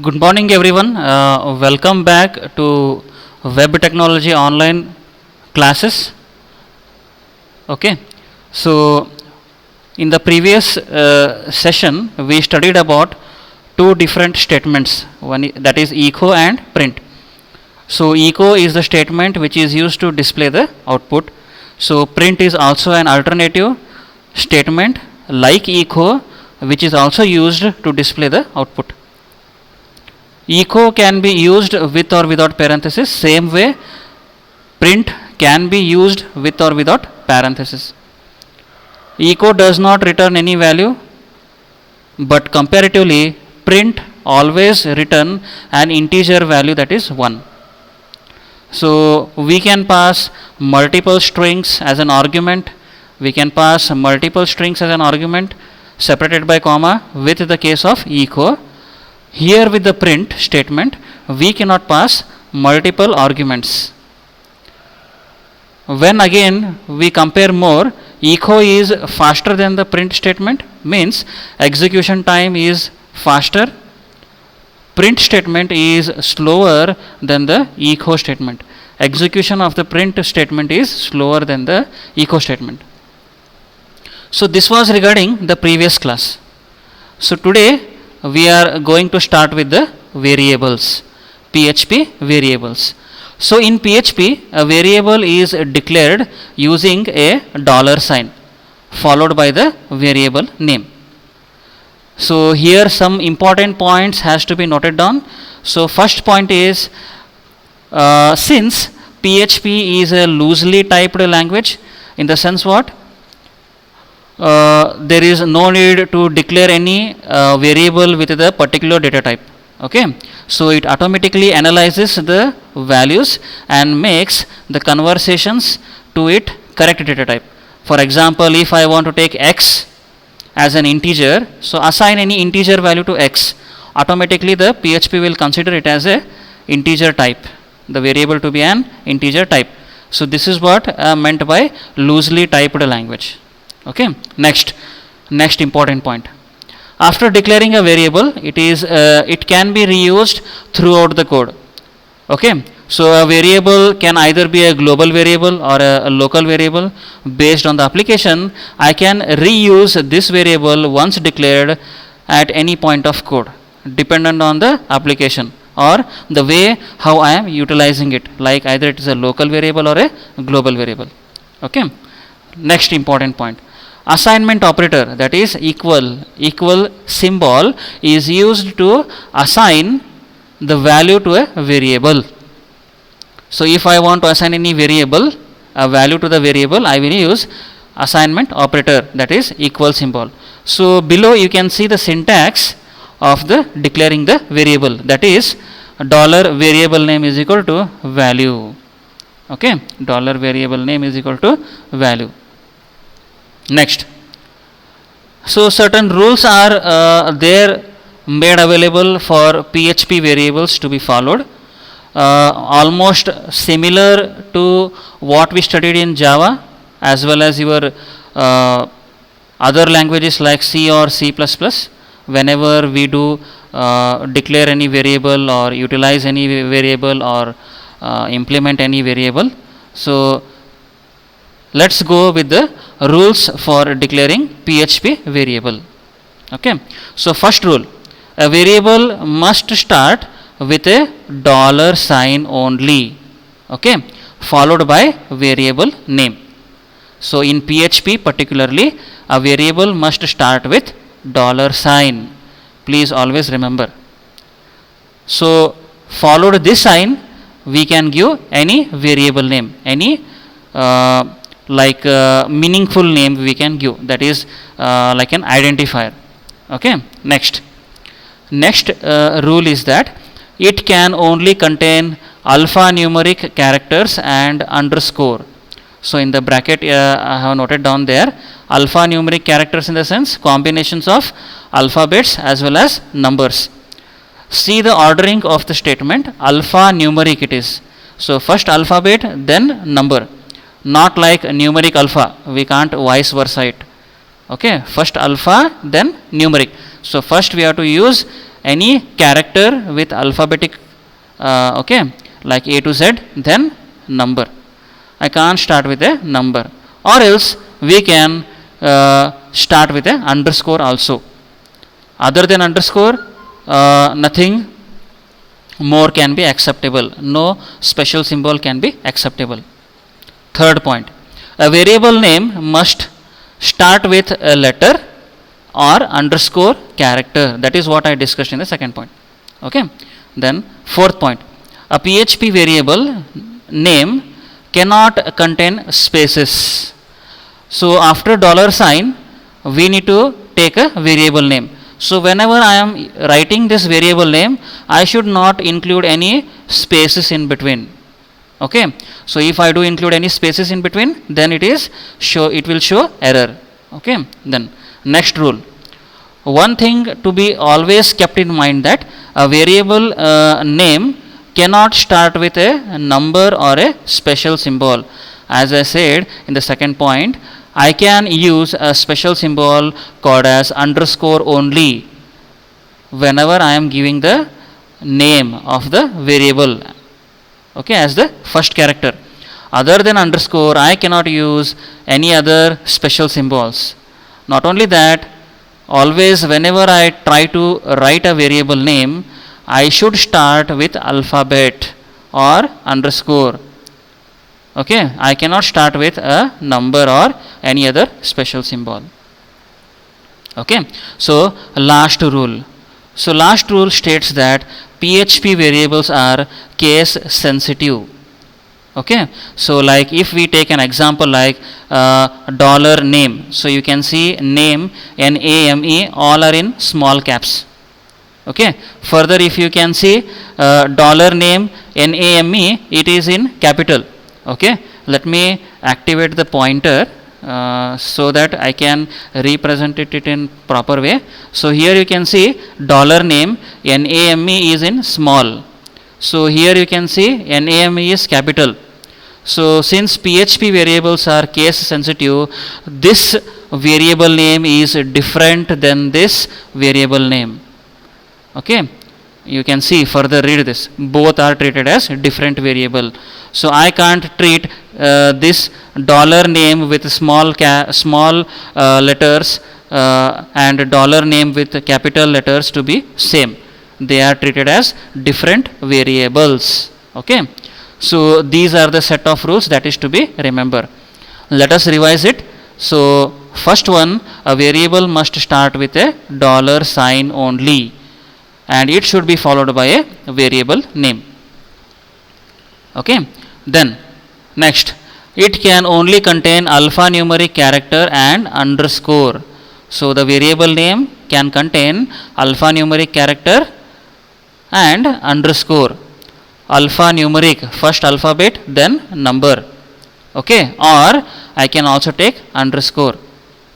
Good morning, everyone. Welcome back to Web Technology Online classes. Okay, so in the previous session, we studied about two different statements. That is echo and print. So echo is the statement which is used to display the output. So print is also an alternative statement like echo, which is also used to display the output. Echo can be used with or without parenthesis. Same way, print can be used with or without parenthesis. Echo does not return any value, but comparatively, print always return an integer value, that is 1. So we can pass multiple strings as an argument. We can pass multiple strings as an argument separated by comma with the case of echo. Here with the print statement, we cannot pass multiple arguments. When again we compare more, echo is faster than the print statement, means execution time is faster. Print statement is slower than the echo statement. Execution of the print statement is slower than the echo statement. So this was regarding the previous class. So today we are going to start with the variables, PHP variables. So in PHP, a variable is declared using a $sign followed by the variable name. So here some important points has to be noted down. So first point is, since PHP is a loosely typed language, in the sense what? There is no need to declare any variable with the particular data type. Okay, so it automatically analyzes the values and makes the conversations to it correct data type. For example, if I want to take x as an integer, so assign any integer value to x, automatically the PHP will consider it as a integer type, the variable to be an integer type. So this is what meant by loosely typed language. Okay, next important point. After declaring a variable, it can be reused throughout the code. Okay, so a variable can either be a global variable or a local variable. Based on the application, I can reuse this variable once declared at any point of code, dependent on the application or the way how I am utilizing it, like either it is a local variable or a global variable. Okay, next important point. Assignment operator, that is equal symbol, is used to assign the value to a variable. So if I want to assign any variable a value to the variable, I will use assignment operator, that is equal symbol. So below you can see the syntax of the declaring the variable, that is $variable name is equal to value. Okay, $variable name is equal to value. Next, so certain rules are there made available for PHP variables to be followed, almost similar to what we studied in Java, as well as your other languages like C or C++. Whenever we do declare any variable or utilize any variable or implement any variable, so let's go with the rules for declaring PHP variable. Okay, so first rule, a variable must start with a $sign only. Okay, followed by variable name. So in PHP particularly, a variable must start with $sign. Please always remember. So followed this sign, we can give any variable name, any like meaningful name we can give, that is like an identifier. Okay, next rule is that it can only contain alphanumeric characters and underscore. So in the bracket I have noted down there alphanumeric characters, in the sense combinations of alphabets as well as numbers. See the ordering of the statement, alphanumeric it is. So first alphabet, then number, not like numeric alpha, we can't vice versa it. Okay, first alpha then numeric. So first we have to use any character with alphabetic, okay, like A to Z, then number. I can't start with a number, or else we can start with a underscore also. Other than underscore, nothing more can be acceptable. No special symbol can be acceptable. Third point, a variable name must start with a letter or underscore character. That is what I discussed in the second point. Okay. Then fourth point, a PHP variable name cannot contain spaces. So after dollar sign, we need to take a variable name. So whenever I am writing this variable name, I should not include any spaces in between. Okay. So if I do include any spaces in between, then it will show error. Okay. Then next rule. One thing to be always kept in mind, that a variable name cannot start with a number or a special symbol. As I said in the second point, I can use a special symbol called as underscore only whenever I am giving the name of the variable, okay, as the first character. Other than underscore, I cannot use any other special symbols. Not only that, always whenever I try to write a variable name, I should start with alphabet or underscore. Okay, I cannot start with a number or any other special symbol. Okay, so last rule. So last rule states that PHP variables are case sensitive. Okay, so like if we take an example like dollar name, so you can see name, NAME, all are in small caps. Okay, further if you can see dollar name, NAME, it is in capital. Okay, let me activate the pointer so that I can represent it in proper way. So here you can see dollar name, NAME is in small. So here you can see NAME is capital. So since PHP variables are case sensitive, this variable name is different than this variable name. Okay, you can see, further read this, both are treated as different variable. So I can't treat this dollar name with small letters and dollar name with capital letters to be same. They are treated as different variables. Okay, so these are the set of rules that is to be remembered. Let us revise it. So first one, a variable must start with a dollar sign only, and it should be followed by a variable name. Okay, then next, it can only contain alphanumeric character and underscore. So the variable name can contain alphanumeric character and underscore. Alphanumeric, first alphabet, then number. Okay, or I can also take underscore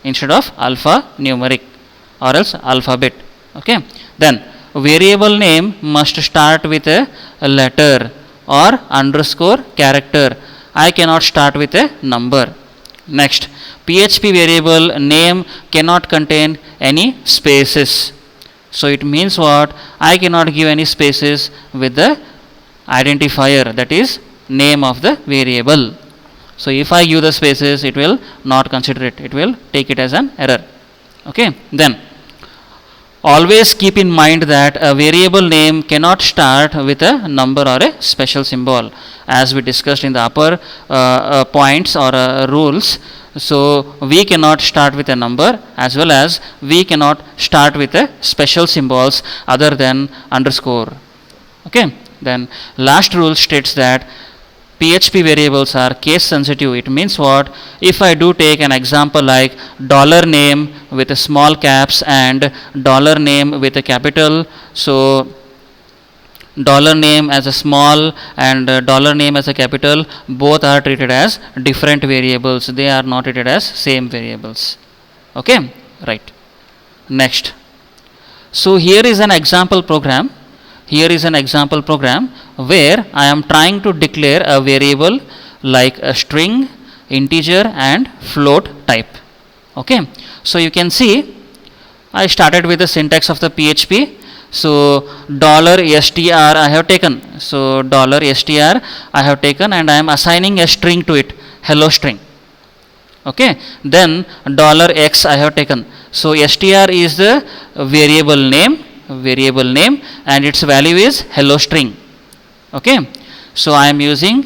instead of alphanumeric, or else alphabet. Okay, then variable name must start with a letter or underscore character. I cannot start with a number. Next, PHP variable name cannot contain any spaces. So it means what? I cannot give any spaces with the identifier, that is name of the variable. So if I give the spaces, it will not consider it. It will take it as an error. Okay, then always keep in mind that a variable name cannot start with a number or a special symbol, as we discussed in the upper points or rules. So we cannot start with a number, as well as we cannot start with a special symbols other than underscore. Okay, then last rule states that PHP variables are case sensitive. It means what? If I do take an example like dollar name with a small caps and dollar name with a capital, so dollar name as a small and dollar name as a capital, both are treated as different variables. They are not treated as same variables. Okay, right. Next, so here is an example program. Here is an example program where I am trying to declare a variable like a string, integer and float type. Okay, so you can see I started with the syntax of the PHP. So $str I have taken. So $str I have taken and I am assigning a string to it, hello string. Okay, then $x I have taken. So str is the variable name and its value is hello string. Okay, so I am using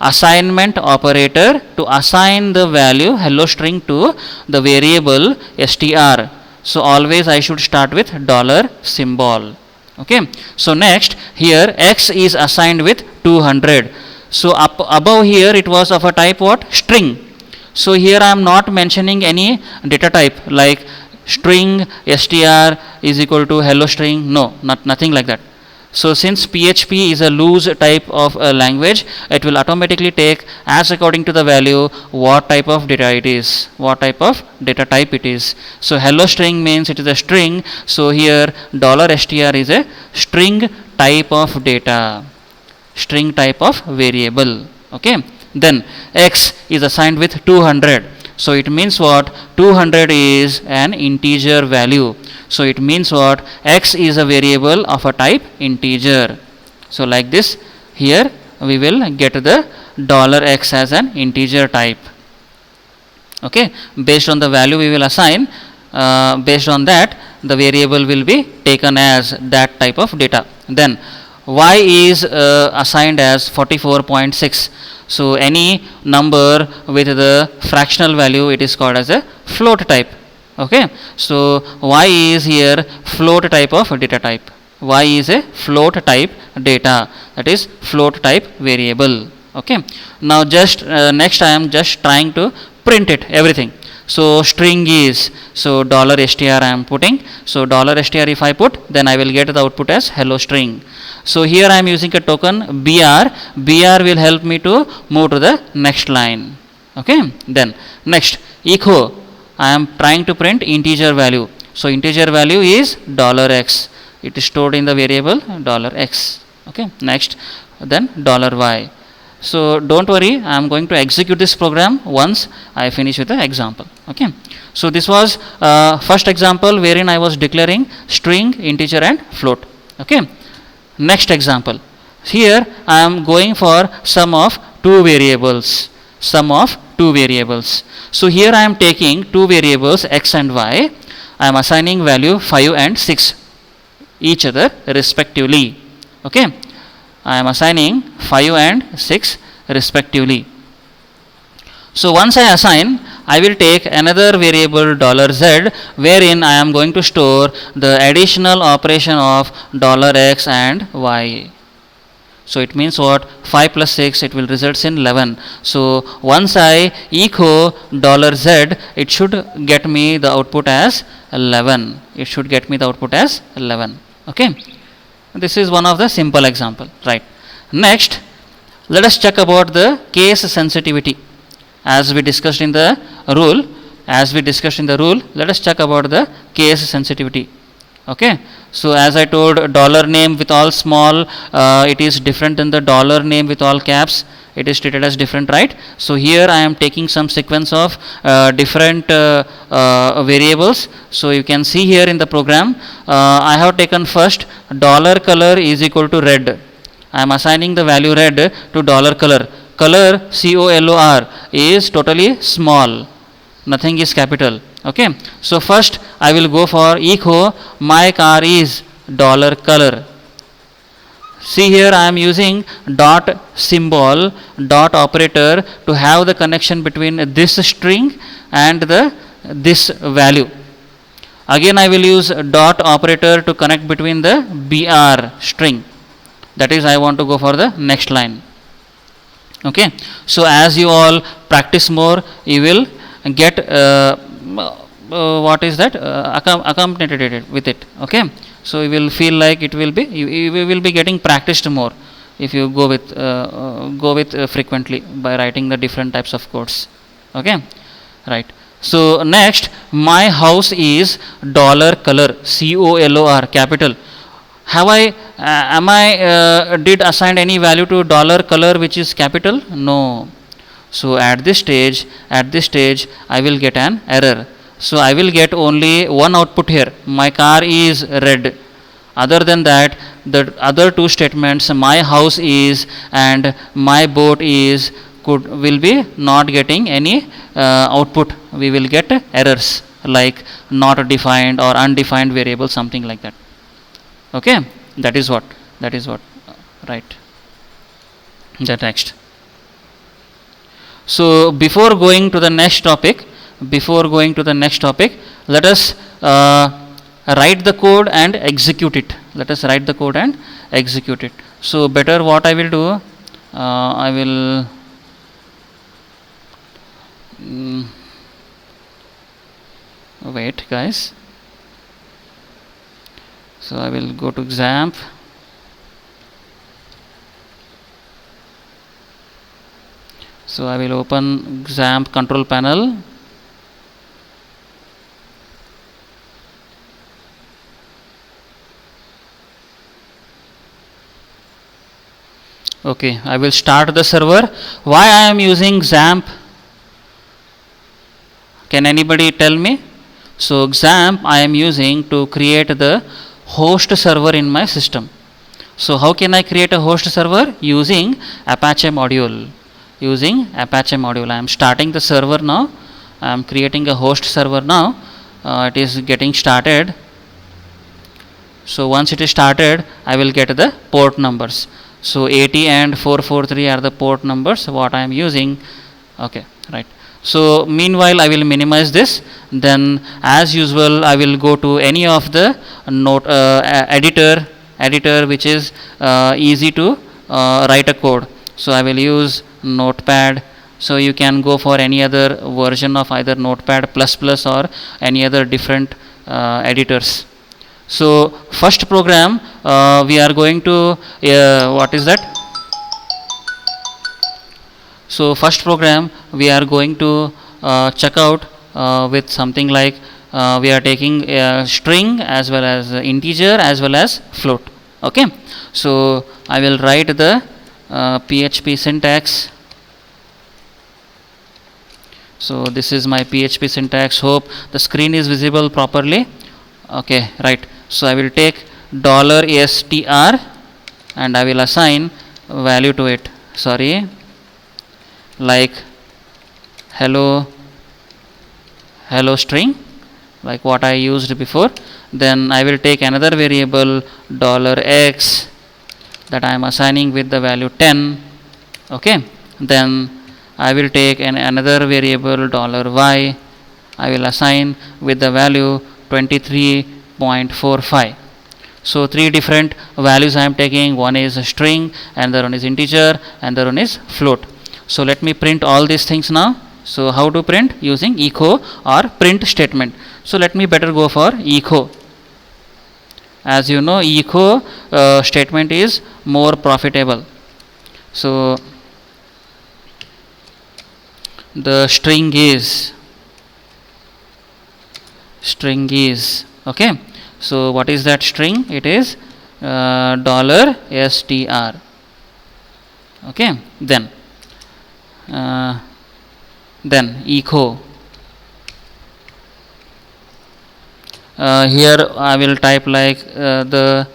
assignment operator to assign the value hello string to the variable str. So always I should start with dollar symbol. Okay, so next here x is assigned with 200. So up above here it was of a type what? String. So here I am not mentioning any data type like string str is equal to hello string. No, nothing like that. So since PHP is a loose type of a language, it will automatically take as according to the value what type of data it is, what type of data type it is. So hello string means it is a string. So here $str is a string type of data, string type of variable. Okay. Then x is assigned with 200. So it means what? 200 is an integer value. So it means what? X is a variable of a type integer. So like this, here we will get the $x as an integer type. Okay, based on the value we will assign, based on that the variable will be taken as that type of data. Then y is assigned as 44.6. So any number with the fractional value, it is called as a float type. Okay, so y is here float type of data type. Y is a float type data, that is float type variable. Okay, now just next I am just trying to print it everything. So string is, so $str I am putting. So $str if I put, then I will get the output as hello string. So here I am using a token br. Br will help me to move to the next line. Okay, then next echo, I am trying to print integer value. So integer value is $x. It is stored in the variable $x. Okay, next then $y. So don't worry, I am going to execute this program once I finish with the example. Okay, so this was first example wherein I was declaring string, integer and float. Okay, next example, here I am going for sum of two variables. So here I am taking two variables x and y. I am assigning value 5 and 6 each other respectively. Okay, I am assigning 5 and 6 respectively. So once I assign, I will take another variable $z wherein I am going to store the additional operation of $x and y. So it means what? 5 plus 6, it will result in 11. So once I echo $z, it should get me the output as 11. It should get me the output as 11. Okay, this is one of the simple example, right? Next, let us check about the case sensitivity. As we discussed in the rule, let us check about the case sensitivity. Okay, so as I told, dollar name with all small, it is different than the dollar name with all caps. It is treated as different, right? So here I am taking some sequence of different variables. So you can see here in the program, I have taken first $color is equal to red. I am assigning the value red to $color. Color COLOR is totally small, nothing is capital. Okay, so first I will go for echo my car is $color. See here I am using dot symbol, dot operator to have the connection between this string and this value. Again I will use dot operator to connect between the BR string. That is, I want to go for the next line. Okay, so as you all practice more, you will get what is that accompanied with it. Okay, so you will feel like it will be, you will be getting practiced more if you go with frequently by writing the different types of codes. Okay, right. So next, my house is $color, COLOR, capital. Have I did assign any value to $color which is capital? No. So at this stage I will get an error. So I will get only one output here. My car is red. Other than that, the other two statements, my house is and my boat is, will be not getting any output. We will get errors like not defined or undefined variable, something like that. Okay, that is what right. The next. So before going to the next topic, let us write the code and execute it. So better what I will do, I will wait guys. So I will go to XAMPP. So I will open XAMPP control panel. Okay, I will start the server. Why I am using XAMPP? Can anybody tell me? So XAMPP I am using to create the host server in my system. So how can I create a host server? Using Apache module. I am starting the server now. I am creating a host server now. It is getting started. So once it is started, I will get the port numbers. So 80 and 443 are the port numbers what I am using. Okay, right. So meanwhile I will minimize this. Then as usual I will go to any of the note editor which is easy to write a code. So I will use Notepad. So you can go for any other version of either Notepad++ or any other different editors. So first program we are going to what is that? So first program we are going to check out with something like we are taking a string as well as integer as well as float. Okay, so I will write the PHP syntax. So this is my PHP syntax. Hope the screen is visible properly. Okay, right. So I will take $str and I will assign value to it. Sorry, like hello string, like what I used before. Then I will take another variable $x that I am assigning with the value 10. Okay, then I will take another variable $y. I will assign with the value 23.45. So three different values I am taking. One is a string, another one is integer, another one is float. So let me print all these things now. So how to print? Using echo or print statement. So let me better go for echo. As you know, echo statement is more profitable. So the string is okay. So what is that string? It is $str. Okay, then echo. Here I will type like the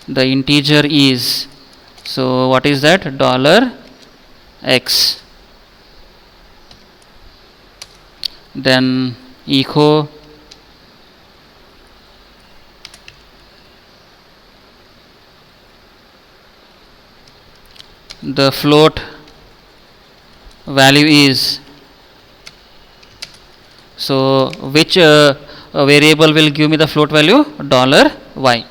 integer is. So what is that? $x. Then echo the float value is. So which variable will give me the float value? $y.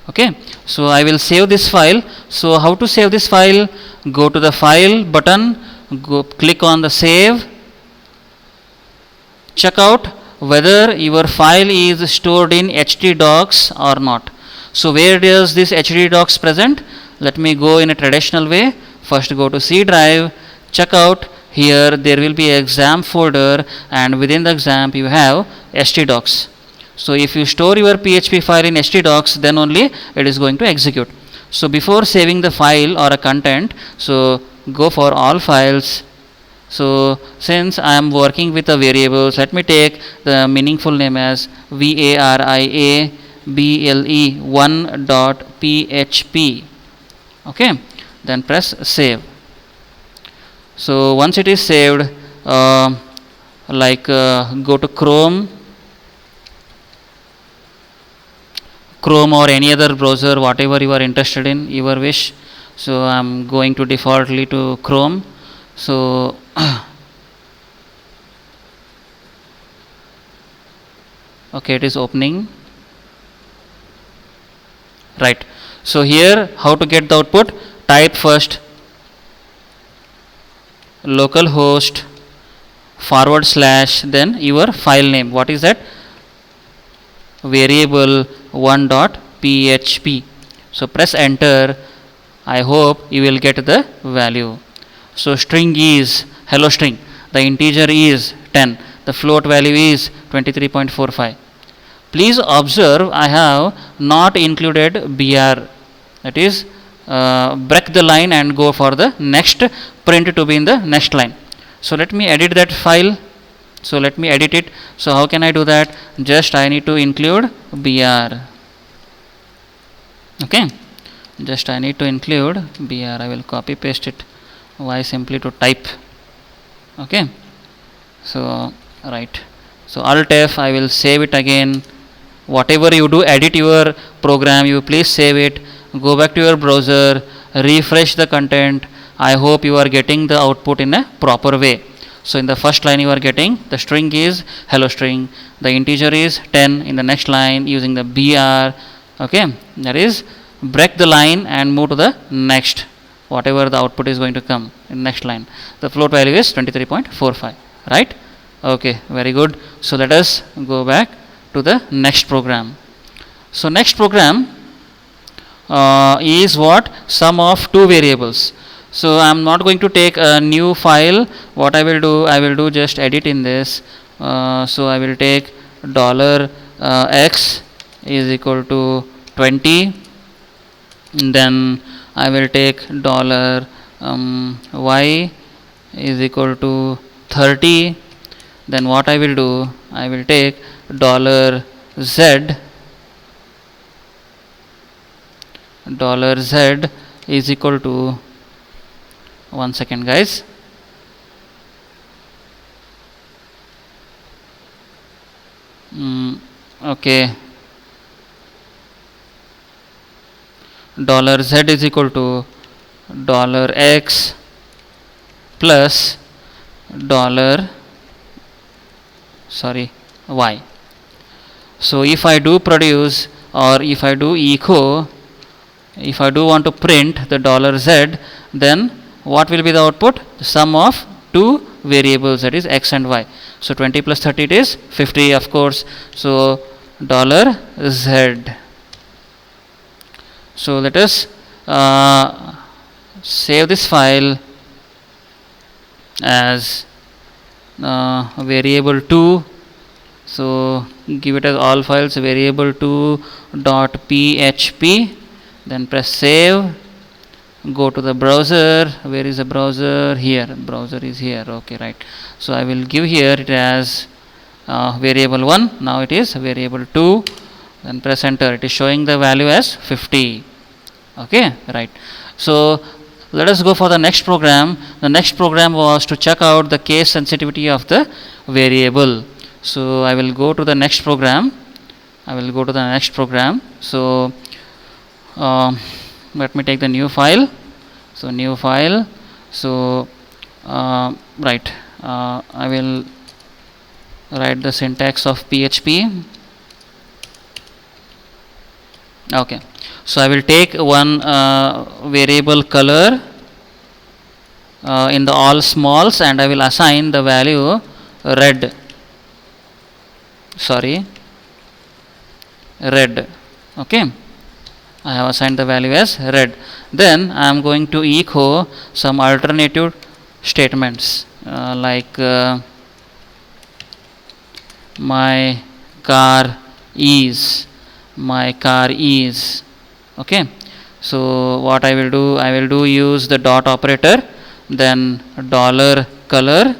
Okay, so I will save this file. So how to save this file? Go to the file button, click on the save, check out whether your file is stored in htdocs or not. So where does this htdocs present? Let me go in a traditional way. First go to C drive, check out. Here there will be a XAMPP folder, and within the XAMPP you have htdocs. So if you store your PHP file in htdocs, then only it is going to execute. So before saving the file or a content, so go for all files, So since I am working with the variables, let me take the meaningful name as variable 1.php. Okay, then press save. So once it is saved, go to Chrome or any other browser, whatever you are interested in, your wish. So I'm going to defaultly to Chrome. So okay, it is opening. Right. So here, how to get the output? Type first localhost / then your file name. What is that? Variable 1.php. So press enter. I hope you will get the value. So string is hello string. The integer is 10. The float value is 23.45. Please observe, I have not included br, that is break the line and go for the next print to be in the next line. So let me edit that file. So let me edit it. So how can I do that? Just I need to include br. Okay, just I need to include br. I will copy paste it. Why? Simply to type. Okay, so right. So alt F, I will save it again. Whatever you do, edit your program, you please save it, go back to your browser, refresh the content. I hope you are getting the output in a proper way. So in the first line you are getting the string is hello string, the integer is 10. In the next line using the br. Okay, that is break the line and move to the next, whatever the output is going to come in next line. The float value is 23.45, right? Okay, very good. So let us go back to the next program. So next program is what? Sum of two variables. So I am not going to take a new file. What I will do just edit in this. So I will take $x is equal to 20. Then I will take $y is equal to 30. Then what I will do? I will take $z is equal to, one second guys, okay, $z is equal to $x plus y. So if I do produce, or if I do echo, if I do want to print the $z, then what will be the output? The sum of two variables, that is x and y. So 20 plus 30, it is 50, of course. So $z. So let us save this file as variable 2. So give it as all files, variable 2.php. Then press save. Go to the browser. Where is the browser? Here. Browser is here. Okay, right. So I will give here it as variable 1. Now it is variable 2. Then press enter. It is showing the value as 50. Okay, right. So let us go for the next program. The next program was to check out the case sensitivity of the variable. So I will go to the next program. So let me take the new file. So new file. So right. I will write the syntax of PHP. Okay. So I will take one variable color in the all smalls, and I will assign the value red. Okay, I have assigned the value as red. Then I am going to echo some alternative statements like my car is. Okay, so what I will do use the dot operator. then dollar color,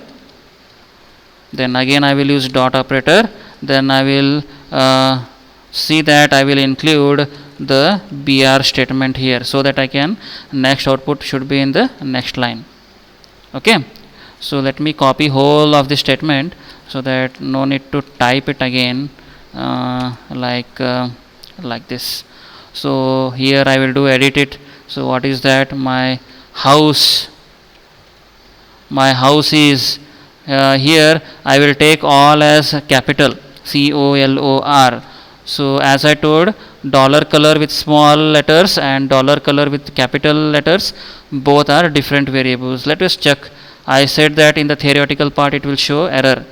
then again I will use dot operator, then I will see that I will include the BR statement here, so that I can next output should be in the next line. Okay, so let me copy whole of the statement so that no need to type it again, like this. So here I will do edit it. So what is that? My house is here I will take all as capital COLOR. So as I told, dollar color with small letters and dollar color with capital letters, both are different variables. Let us check. I said that in the theoretical part it will show error.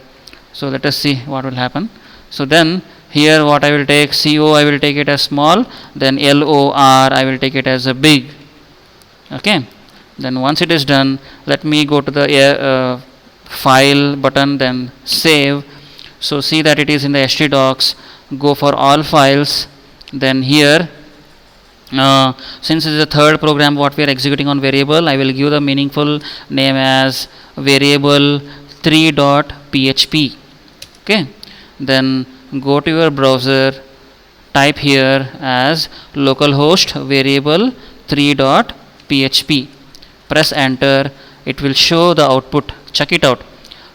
So let us see what will happen. So then here what I will take, CO I will take it as small, then LOR I will take it as a big. Okay, then once it is done, let me go to the file button, then save. So see that it is in the htdocs, go for all files, then here since it is the third program what we are executing on variable, I will give the meaningful name as variable 3.php. okay, then go to your browser, type here as localhost variable 3.php, press enter, it will show the output. Check it out,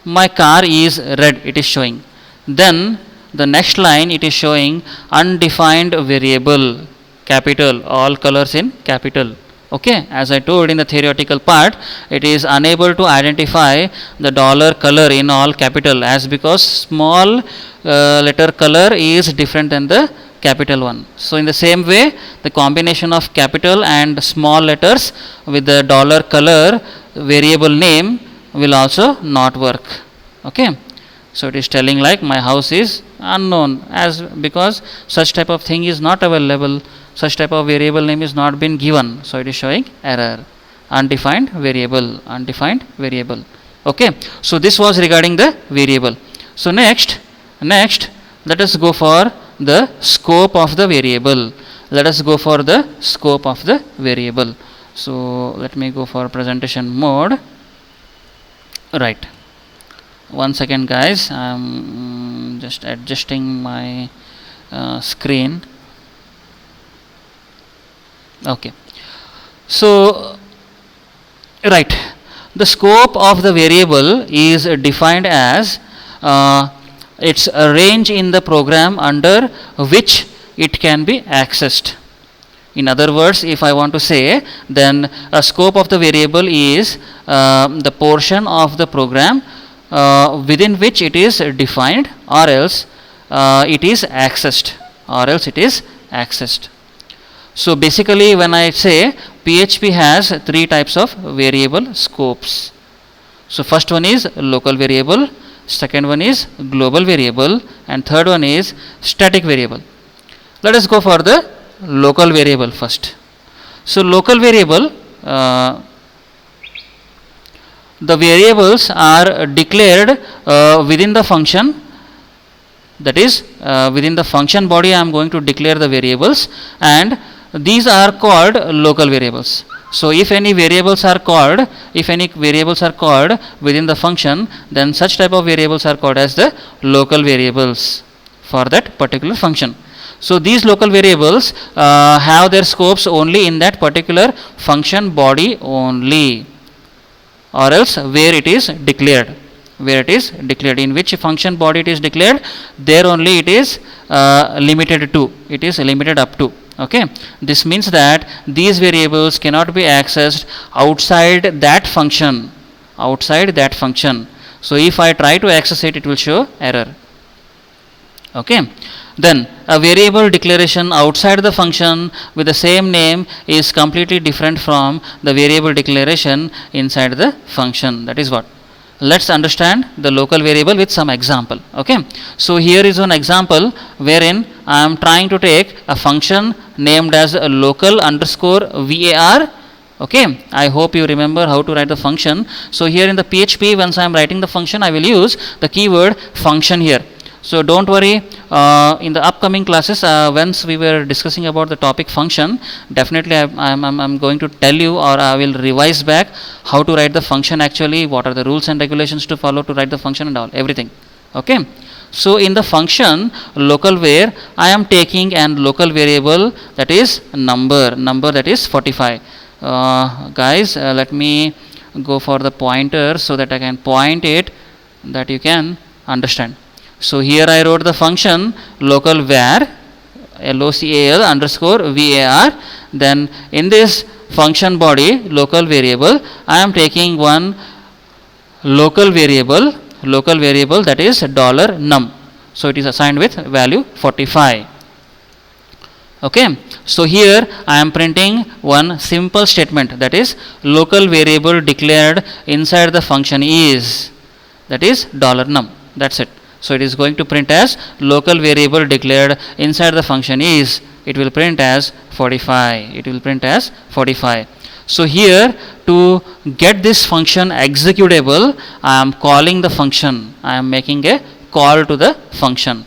my car is red, it is showing. Then the next line it is showing undefined variable, capital, all colors in capital. Okay, as I told in the theoretical part, it is unable to identify the dollar color in all capital, as because small letter color is different than the capital one. So in the same way, the combination of capital and small letters with the dollar color variable name will also not work. Okay, so it is telling like my house is unknown, as because such type of thing is not available, such type of variable name is not been given, so it is showing error, undefined variable, undefined variable. Okay, so this was regarding the variable. So next let us go for the scope of the variable. Let us go for the scope of the variable. So let me go for presentation mode. Right, one second guys, I'm just adjusting my screen. Okay, so right, the scope of the variable is defined as its a range in the program under which it can be accessed. In other words, if I want to say, then a scope of the variable is the portion of the program within which it is defined, or else it is accessed, So basically when I say PHP has three types of variable scopes. So first one is local variable, second one is global variable, and third one is static variable. Let us go for the local variable first. So local variable, the variables are declared within the function, that is within the function body I am going to declare the variables, and these are called local variables. So if any variables are called within the function, then such type of variables are called as the local variables for that particular function. So these local variables have their scopes only in that particular function body only, or else where it is declared, in which function body it is declared, there only it is limited to, it is limited up to. Okay, this means that these variables cannot be accessed outside that function, so if I try to access it, it will show error. Okay, then a variable declaration outside the function with the same name is completely different from the variable declaration inside the function. That is what. Let's understand the local variable with some example. Okay, so here is one example wherein I am trying to take a function named as a local underscore var. Okay, I hope you remember how to write the function. So here in the PHP, once I am writing the function, I will use the keyword function here. So don't worry, in the upcoming classes, once we were discussing about the topic function, definitely I'm going to tell you, or I will revise back how to write the function actually, what are the rules and regulations to follow to write the function and all, everything. Okay. So in the function local var, I am taking an local variable that is number that is 45. Guys, let me go for the pointer so that I can point it, that you can understand. So here I wrote the function local var, local underscore var. Then in this function body local variable, I am taking one local variable that is $num. So it is assigned with value 45. Okay. So here I am printing one simple statement, that is local variable declared inside the function is, that is $num. That's it. So it is going to print as local variable declared inside the function is, it will print as 45. It will print as 45. So here, to get this function executable, I am calling the function. I am making a call to the function.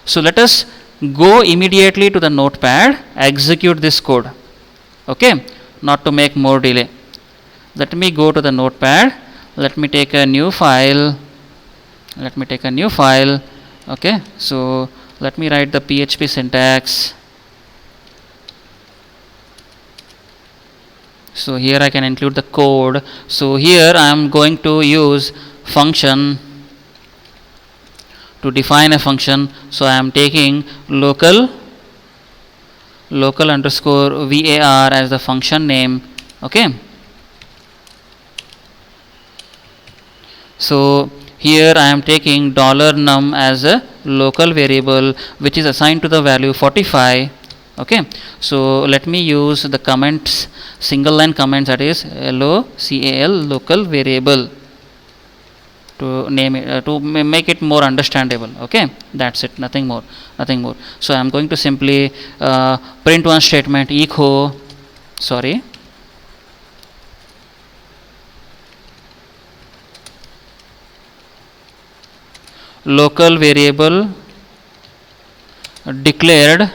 So let us go immediately to the notepad, execute this code. Okay, not to make more delay. Let me go to the notepad. Let me take a new file. Okay, so let me write the PHP syntax. So here I can include the code. So here I am going to use function to define a function. So I am taking local underscore var as the function name. Okay. So here I am taking $num as a local variable which is assigned to the value 45. Okay. So let me use the comments, single line comments, that is local variable, to name it, to make it more understandable. Okay, that's it, nothing more. So I am going to simply print one statement, local variable declared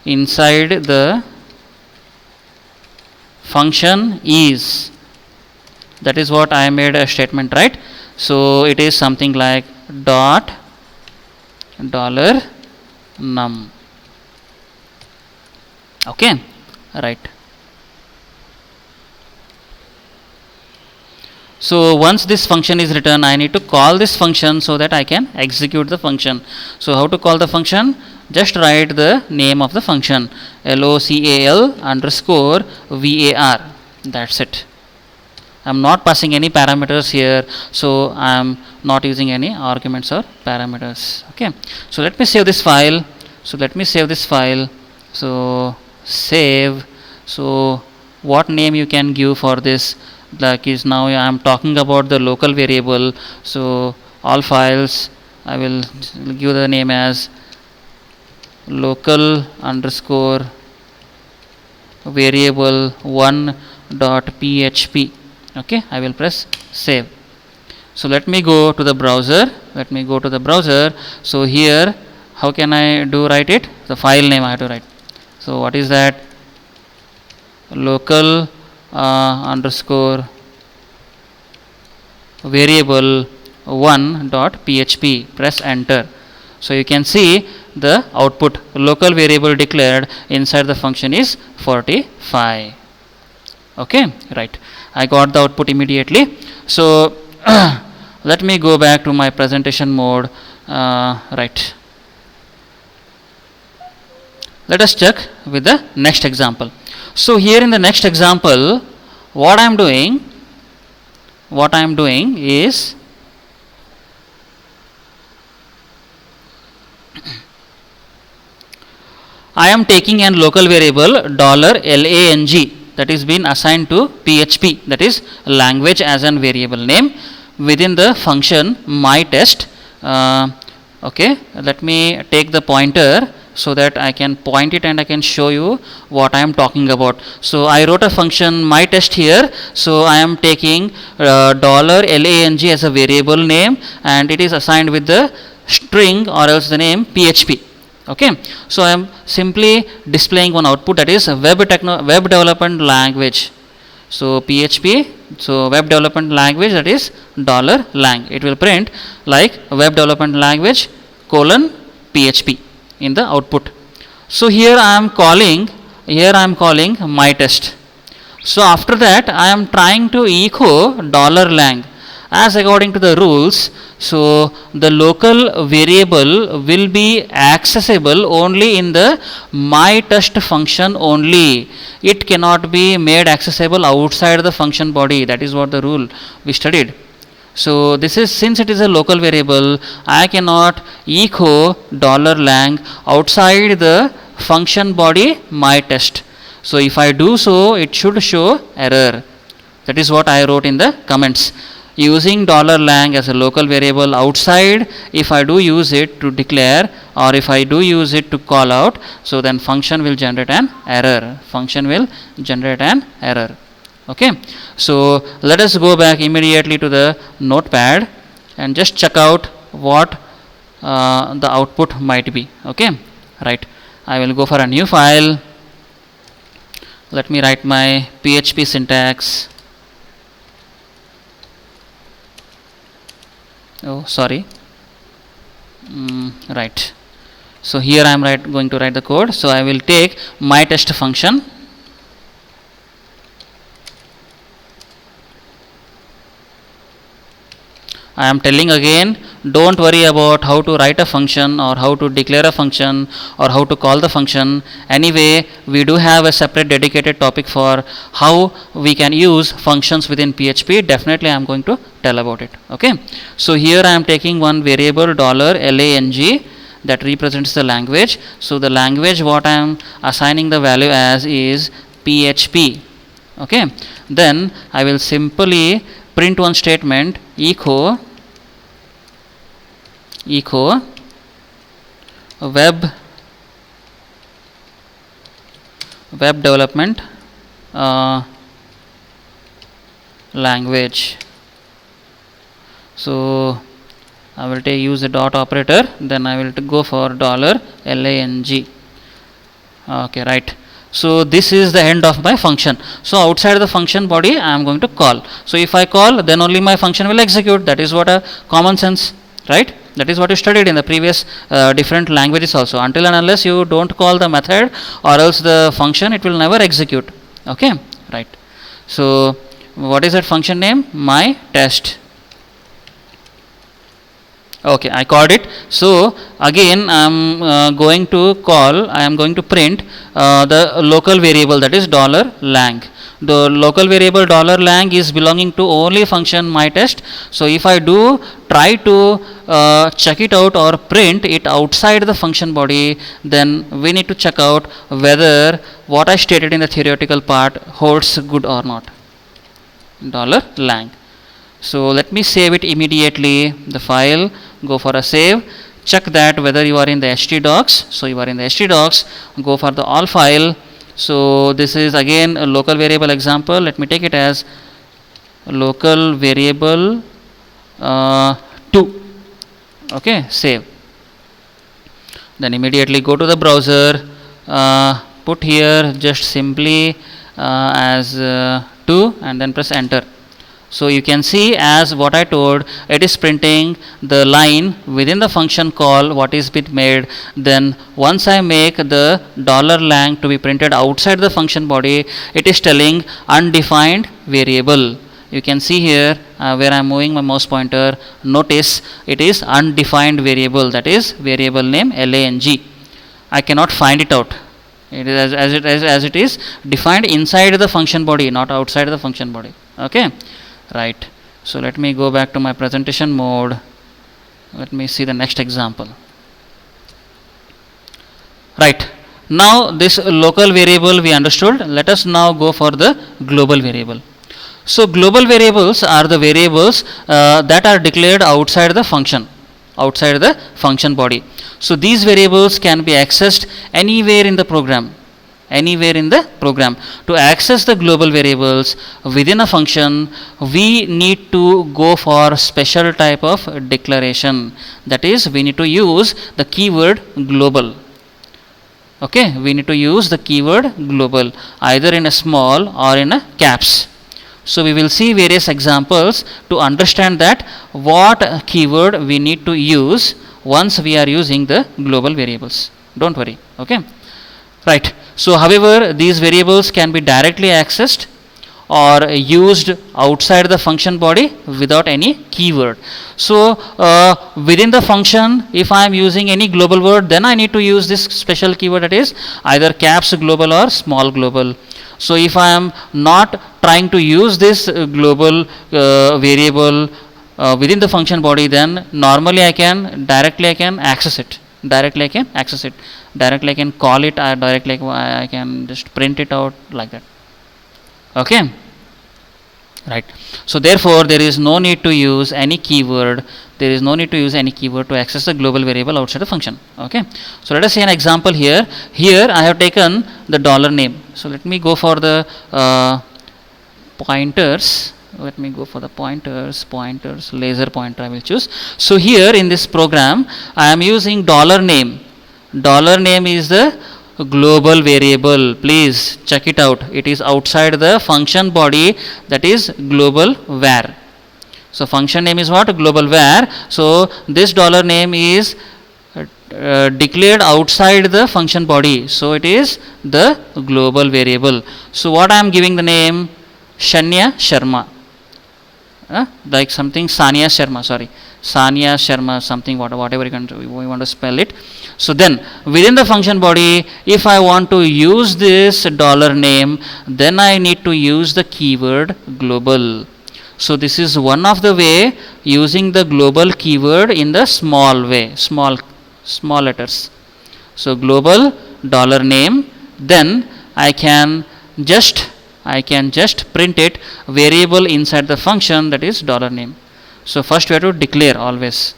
inside the function is, that is what I made a statement, right? So it is something like $num. Okay, right. So once this function is written, I need to call this function so that I can execute the function. So how to call the function? Just write the name of the function, local underscore var. That's it. I am not passing any parameters here, so I am not using any arguments or parameters. Okay. So let me save this file. So save. So what name you can give for this? Like is, now I am talking about the local variable. So all files I will give the name as local underscore variable 1.php. Okay, I will press save. So let me go to the browser. So here, how can I write it? The file name I have to write. So what is that? Local underscore variable 1.php. Press enter. So you can see the output, local variable declared inside the function is 45. Okay, right. I got the output immediately. So let me go back to my presentation mode. Right. Let us check with the next example. So here in the next example, what I am doing is I am taking an local variable $lang that is been assigned to PHP, that is language as an variable name, within the function my test. Okay, let me take the pointer so that I can point it and I can show you what I am talking about. So I wrote a function my test here. So I am taking $lang as a variable name, and it is assigned with the string or else the name PHP. Okay, so I am simply displaying one output, that is web development language. So PHP, so web development language, that is $lang. It will print like web development language colon PHP in the output. So here I am calling my test. So after that I am trying to echo $lang as according to the rules. So the local variable will be accessible only in the my test function only. It cannot be made accessible outside the function body. That is what the rule we studied. So this is, since it is a local variable, I cannot echo $lang outside the function body my test. So if I do so, it should show error. That is what I wrote in the comments. Using $lang as a local variable outside, if I do use it to declare or if I do use it to call out, so then function will generate an error. Okay, so let us go back immediately to the notepad and just check out what the output might be. Okay, right, I will go for a new file. Let me write my PHP syntax. Oh, sorry. Right. So here I am going to write the code. So I will take my test function. I am telling again, don't worry about how to write a function or how to declare a function or how to call the function. Anyway, we do have a separate dedicated topic for how we can use functions within PHP. Definitely I am going to tell about it. Okay, so here I am taking one variable $lang that represents the language. So the language what I am assigning the value as is PHP. Okay, then I will simply print one statement, echo web development language. So I will use the dot operator, then I will go for $lang. Okay, right. So this is the end of my function. So outside the function body I am going to call. So if I call, then only my function will execute. That is what a common sense, right? That is what you studied in the previous different languages also. Until and unless you don't call the method or else the function, it will never execute. Okay, right. So what is that function name? My test. Okay, I called it. So again I am going to print the local variable, that is $lang. The local variable $lang is belonging to only function my test. So if I do try to check it out or print it outside the function body, then we need to check out whether what I stated in the theoretical part holds good or not. $lang. So let me save it immediately. The file, go for a save, check that whether you are in the htdocs. So you are in the htdocs, go for the all file. So this is again a local variable example. Let me take it as local variable 2. Okay, save. Then immediately go to the browser, put here just simply as 2 and then press enter. So you can see, as what I told, it is printing the line within the function call what is been made. Then once I make the $lang to be printed outside the function body, it is telling undefined variable. You can see here where I am moving my mouse pointer, notice it is undefined variable, that is variable name lang. I cannot find it out. It is as it is defined inside the function body, not outside the function body. Okay, right. So let me go back to my presentation mode. Let me see the next example. Right, now this local variable we understood. Let us now go for the global variable. So global variables are the variables that are declared outside the function. outside the function body. So these variables can be accessed anywhere in the program. Anywhere in the program. To access the global variables within a function, we need to go for special type of declaration. That is, we need to use the keyword global. Okay, we need to use the keyword global either in a small or in a caps. So we will see various examples to understand that what keyword we need to use once we are using the global variables. Don't worry. Okay, right. So however, these variables can be directly accessed or used outside the function body without any keyword. So within the function, if I am using any global word, then I need to use this special keyword, that is either caps global or small global. So if I am not trying to use this global variable within the function body, then normally I can access it. Directly I can call it, or directly I can just print it out like that. Okay, right. So therefore there is no need to use any keyword to access the global variable outside the function. Okay, so let us see an example here. I have taken the dollar name. So let me go for the pointers. Let me go for the pointers, laser pointer I will choose. So here in this program I am using dollar name. Dollar name is the global variable. Please check it out. It is outside the function body, that is global var. So function name is what? Global var. So this dollar name is declared outside the function body. So it is the global variable. So what I am giving the name? Shanya Sharma. Like something Sania Sharma, something whatever we want to spell it. So then within the function body, if I want to use this dollar name, then I need to use the keyword global. So this is one of the way using the global keyword in the small way, small letters. So global dollar name, then I can just print it variable inside the function, that is dollar name. So first we have to declare always.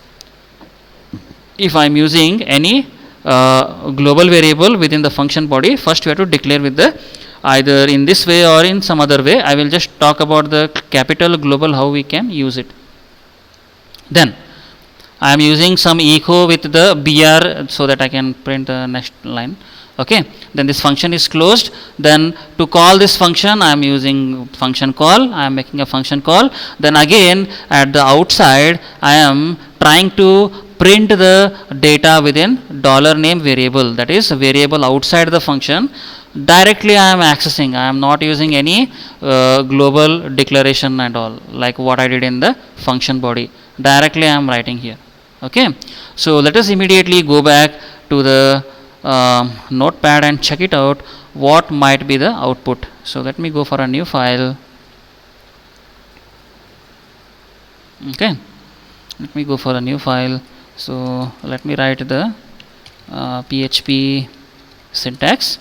If I am using any global variable within the function body, first we have to declare with the either in this way or in some other way. I will just talk about the capital global, how we can use it. Then I am using some echo with the BR so that I can print the next line. Okay, then this function is closed. Then to call this function, I am using function call. I am making a function call. Then again at the outside, I am trying to print the data within dollar name variable, that is a variable outside the function. Directly I am accessing. I am not using any global declaration and all, like what I did in the function body. Directly I am writing here. Okay, so let us immediately go back to the notepad and check it out what might be the output. So let me go for a new file. Okay, let me go for a new file. So let me write the PHP syntax.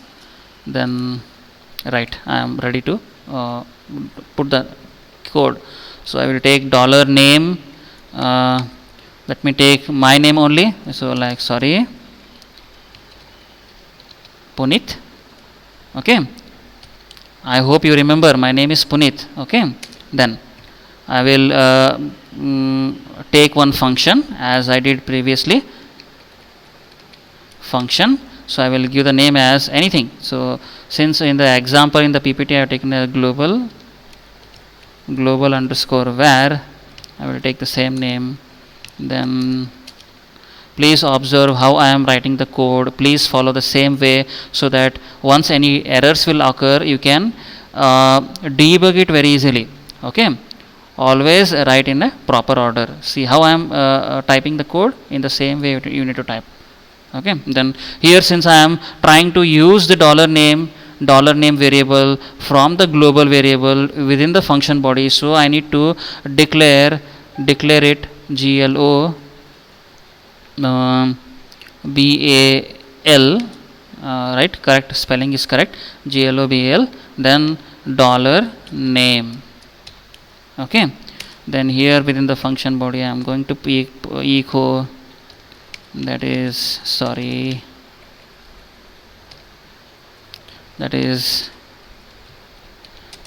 Then right, I am ready to put the code. So I will take dollar name. Let me take my name only. So like Punit. Okay, I hope you remember my name is Punit. Okay, then I will take one function as I did previously, function. So I will give the name as anything. So since in the example in the PPT I have taken a global underscore var, I will take the same name. Then please observe how I am writing the code. Please follow the same way so that once any errors will occur, you can debug it very easily. Okay, always write in a proper order. See how I am typing the code, in the same way you need to type. Okay, then here since I am trying to use the dollar name variable from the global variable within the function body, so I need to declare it GLO BAL, right, correct spelling is correct, GLOBAL, then dollar name. Okay, then here within the function body I am going to echo that is, sorry, that is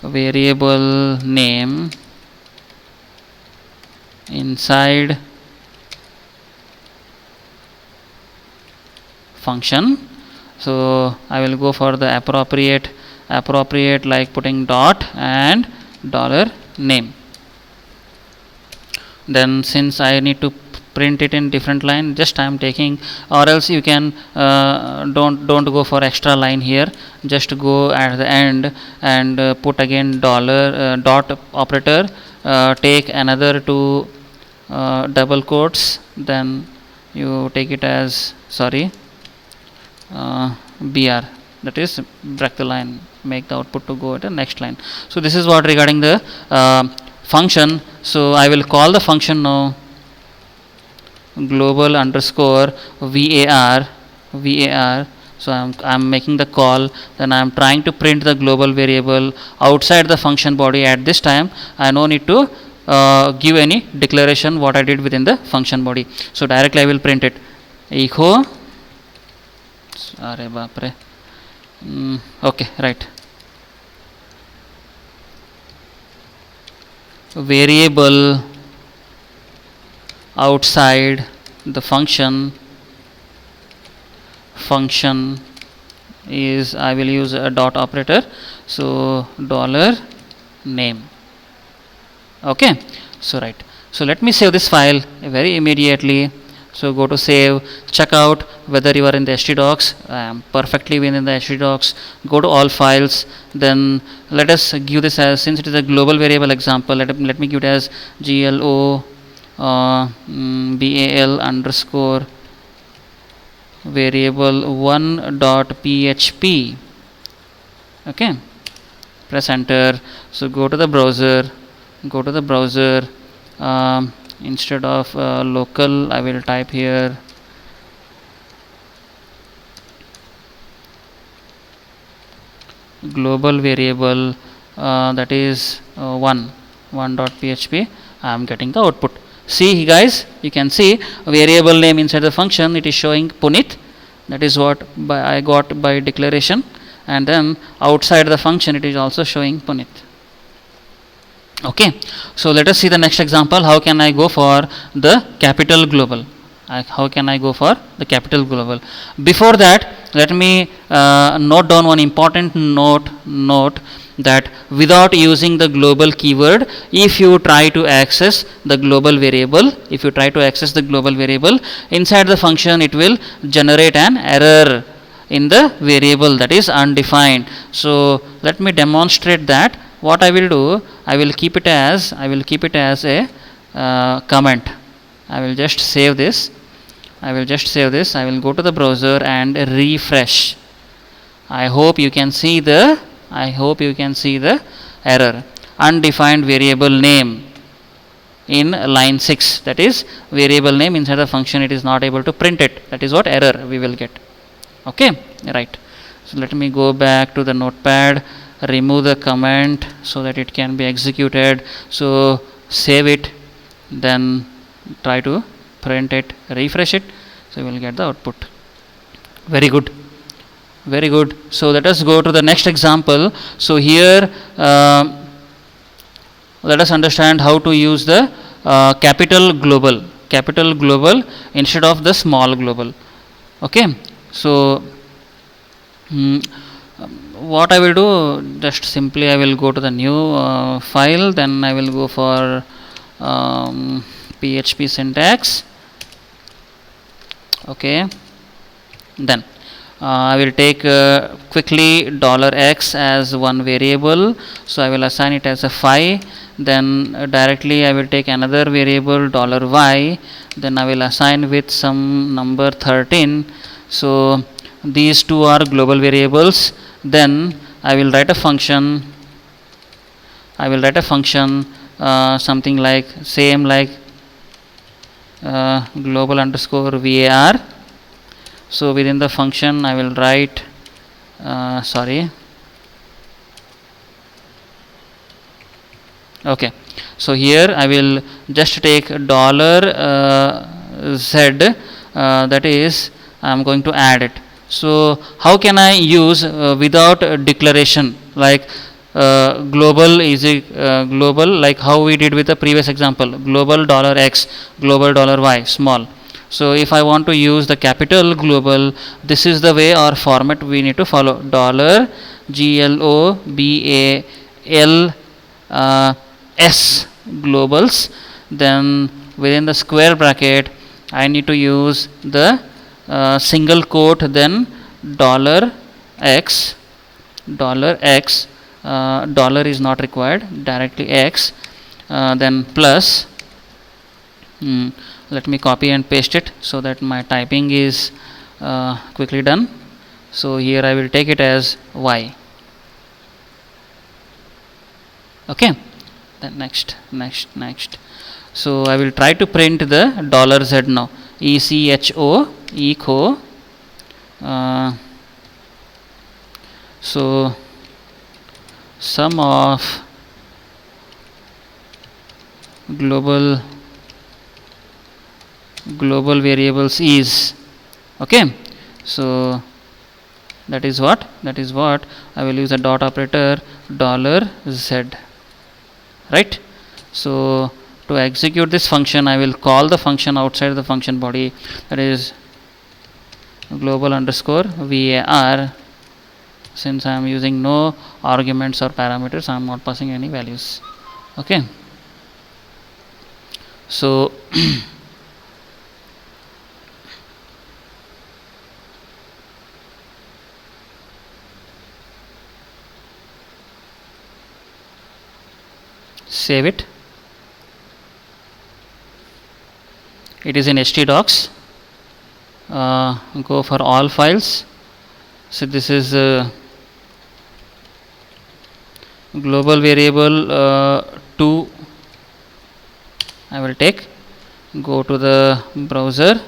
variable name inside function. So I will go for the appropriate like putting dot and dollar name. Then since I need to print it in different line, just I am taking, or else you can don't go for extra line here, just go at the end and put again dollar dot operator, take another two double quotes, then you take it as, sorry, br, that is break the line, make the output to go at the next line. So this is what regarding the function. So I will call the function now global underscore var. So I'm making the call, then I'm trying to print the global variable outside the function body. At this time I no need to give any declaration what I did within the function body. So directly I will print it echo, okay, right, variable outside the function is, I will use a dot operator, so dollar name. Okay, so right, so let me save this file very immediately. So go to save, check out whether you are in the htdocs. I am perfectly within the htdocs. Go to all files, then let us give this as, since it is a global variable example, let me give it as glo bal underscore variable 1 dot php. Okay, press enter. So go to the browser, instead of local I will type here global variable, that is 1 dot php. I am getting the output. See guys, you can see variable name inside the function, it is showing Punit, that is what I got by declaration, and then outside the function it is also showing Punit. Okay, so let us see the next example. How can I go for the capital global? How can I go for the capital global? Before that, let me note down one important note that without using the global keyword, if you try to access the global variable, inside the function, it will generate an error in the variable that is undefined. So let me demonstrate that. What I will do, I will keep it as a comment. I will just save this. I will go to the browser and refresh. I hope you can see the error. Undefined variable name in line 6, that is variable name inside the function, it is not able to print it. That is what error we will get. Okay, right. So let me go back to the notepad, remove the comment so that it can be executed. So save it, then try to print it, refresh it, so we will get the output. Very good. So let us go to the next example. So here let us understand how to use the capital global instead of the small global. Okay, so what I will do, just simply I will go to the new file, then I will go for PHP syntax. Okay, then I will take quickly $x as one variable, so I will assign it as a phi. Then directly I will take another variable $y, then I will assign with some number 13. So these two are global variables. Then I will write a function. Something like same like global underscore var. So within the function I will write okay, so here I will just take $z that is I am going to add it. So how can I use without declaration, like global is global, like how we did with the previous example, global dollar x, global dollar y, small. So if I want to use the capital global, this is the way or format we need to follow. Dollar GLOBAL S globals, then within the square bracket I need to use the single quote, then dollar x, dollar is not required, directly x, then plus, let me copy and paste it so that my typing is quickly done. So here I will take it as y. Okay, then next. So I will try to print the dollar z now. echo so sum of global variables is, okay. So that is what I will use a dot operator, dollar z, right. So to execute this function I will call the function outside the function body, that is global underscore var. Since I am using no arguments or parameters, I am not passing any values, okay. So save it. It is in htdocs. Go for all files. So this is global variable 2 I will take. Go to the browser,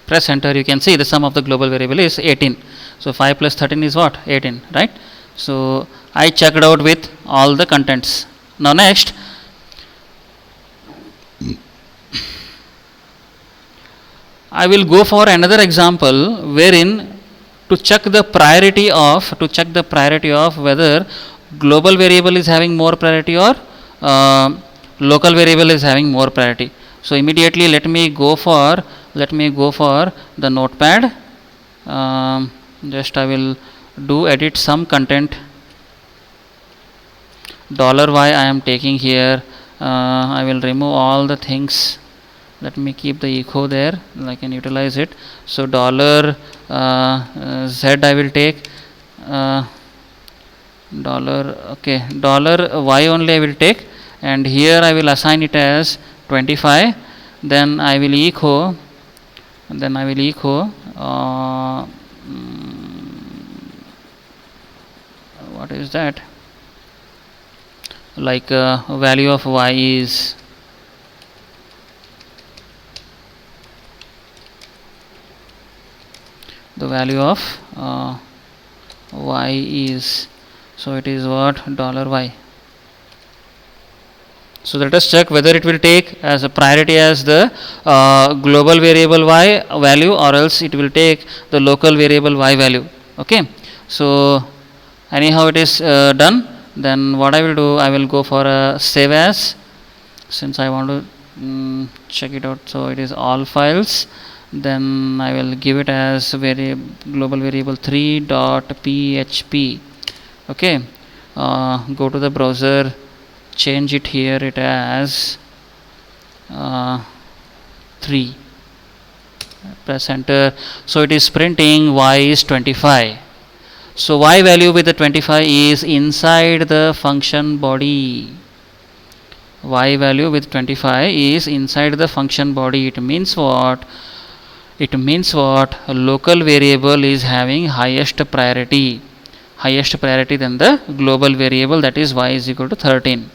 press enter. You can see the sum of the global variable is 18. So 5 plus 13 is what? 18, right. So I checked out with all the contents. Now next I will go for another example wherein to check the priority of whether global variable is having more priority or local variable is having more priority. So immediately let me go for the notepad. Just I will do edit some content. $y I am taking here. I will remove all the things. Let me keep the echo there, I can utilize it. So dollar z I will take, dollar y only I will take, and here I will assign it as 25. Then I will echo what is that, like value of y is the value of y is, so it is what, $y. So let us check whether it will take as a priority as the global variable y value, or else it will take the local variable y value, okay. So anyhow it is done. Then what I will do, I will go for a save as, since I want to check it out. So it is all files. Then I will give it as global variable 3.php, okay. Go to the browser, change it here it as 3, press enter. So it is printing y is 25. So y value with the 25 is inside the function body. Y value with 25 is inside the function body. It means what? A local variable is having highest priority than the global variable, that is y is equal to 13.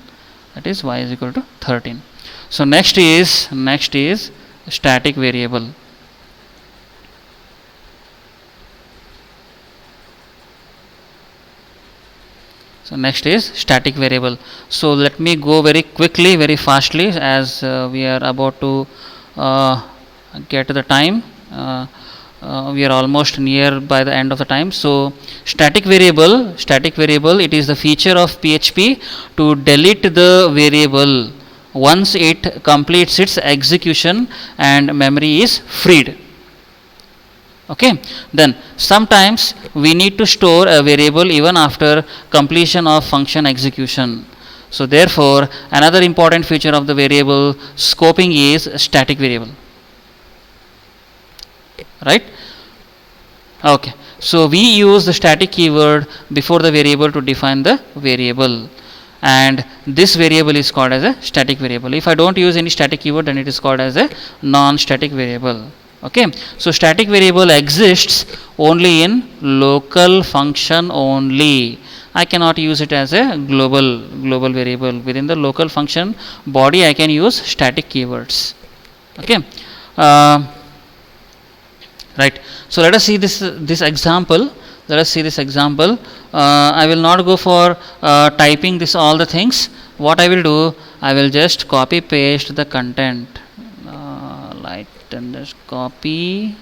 So next is static variable. So next is static variable. So let me go very quickly, very fastly, as we are about to get the time. We are almost near by the end of the time. So static variable, it is the feature of PHP to delete the variable once it completes its execution and memory is freed. Okay, then sometimes we need to store a variable even after completion of function execution. So therefore another important feature of the variable scoping is static variable, right? Okay, so we use the static keyword before the variable to define the variable, and this variable is called as a static variable. If I don't use any static keyword, then it is called as a non-static variable. Okay, so static variable exists only in local function only. I cannot use it as a global variable. Within the local function body I can use static keywords. Okay, right. So let us see this example. Let us see this example. I will not go for typing this all the things. What I will do, I will just copy paste the content, like, then just copy,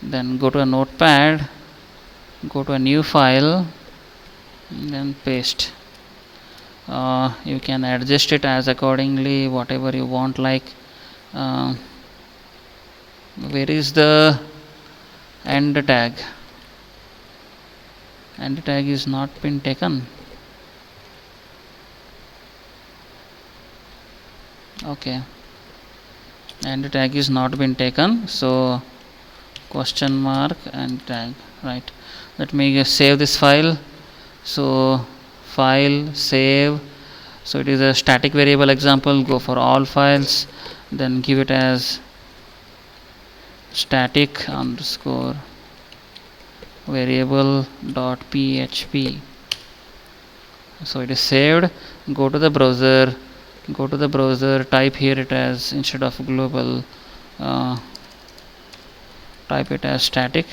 then go to a notepad, go to a new file, then paste. You can adjust it as accordingly, whatever you want, like where is the end tag? End tag is not been taken. Okay, end tag is not been taken, so question mark and tag, right? Let me save this file. So file, save. So it is a static variable example. Go for all files, then give it as static underscore variable dot php. So it is saved. Go to the browser, type here it as, instead of global, type it as static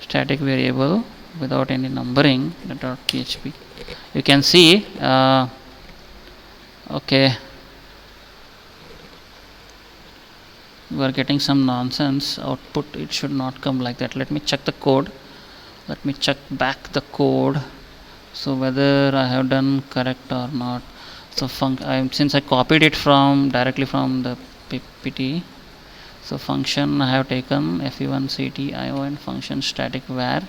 variable without any numbering dot php. You can see okay, we are getting some nonsense output. It should not come like that. Let me check the code. Let me check back the code, so whether I have done correct or not. So since I copied it from directly from the ppt, so function I have taken fun function static var,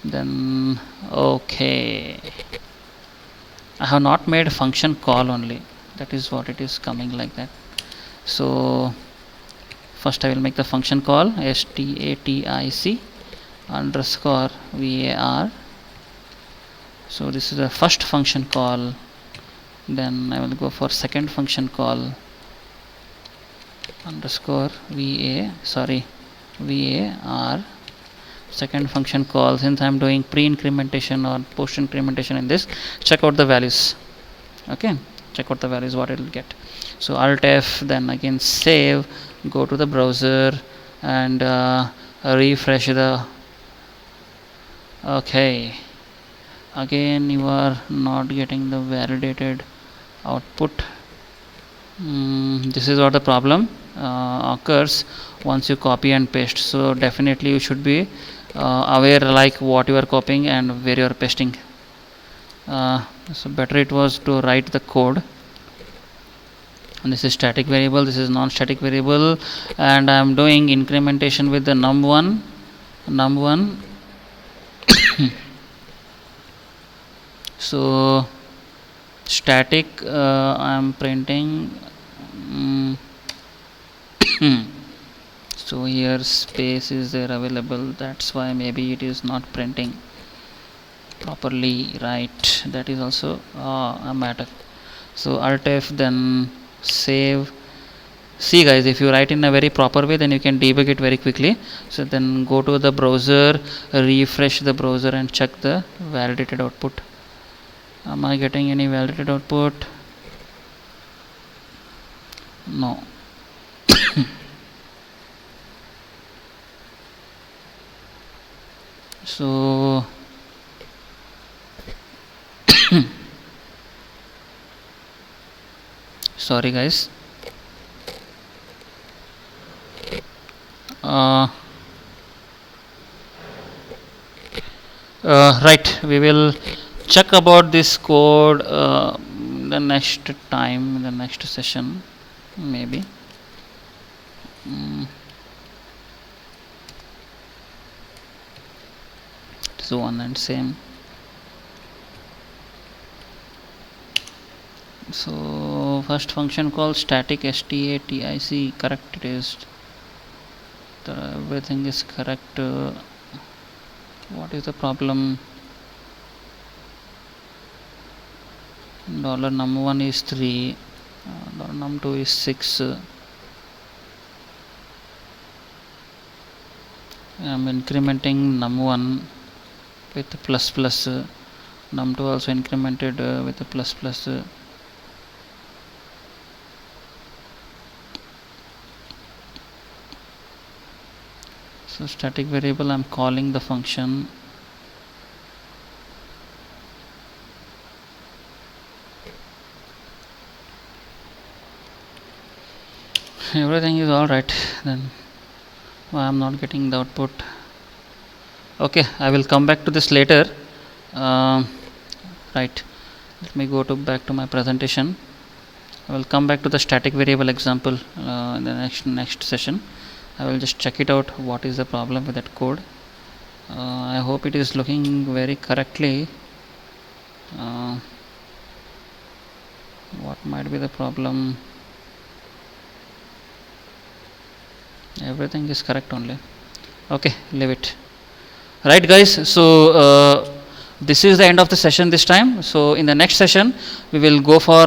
then okay, I have not made function call only, that is what it is coming like that. So first I will make the function call static underscore var. So this is the first function call. Then I will go for second function call underscore var. Second function call, since I am doing pre-incrementation or post-incrementation in this, check out the values. Okay, check out the values what it will get. So alt F, then again save, go to the browser and refresh the, okay, again you are not getting the validated output. This is what the problem occurs once you copy and paste. So definitely you should be aware like what you are copying and where you are pasting. So better it was to write the code. And this is static variable, this is non-static variable, and I am doing incrementation with the num1 so static I am printing so here space is there available, that's why maybe it is not printing properly, right? That is also a matter. So alt F, then save. See guys, if you write in a very proper way, then you can debug it very quickly. So then go to the browser, refresh the browser and check the validated output. Am I getting any validated output? No. So Sorry guys. uh, right, we will check about this code the next time, the next session maybe. It is one and same. So first function called static static, correct, it is. Everything is correct. What is the problem? Dollar num1 is 3, dollar num2 is 6. I'm incrementing num1 with plus plus, num2 also incremented with a plus plus. So static variable, I'm calling the function. Everything is alright, then why I'm not getting the output? Okay, I will come back to this later. Right, let me go to back to my presentation. I will come back to the static variable example in the next session. I will just check it out, what is the problem with that code. I hope it is looking very correctly. What might be the problem? Everything is correct only. Okay, leave it. Right guys, so this is the end of the session this time. So in the next session we will go for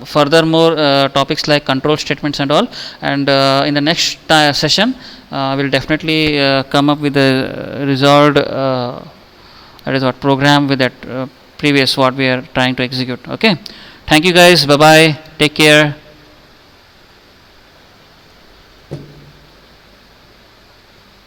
furthermore topics like control statements and all, and in the next session we'll definitely come up with a resolved that is what program with that previous what we are trying to execute. Okay, thank you guys, bye bye, take care.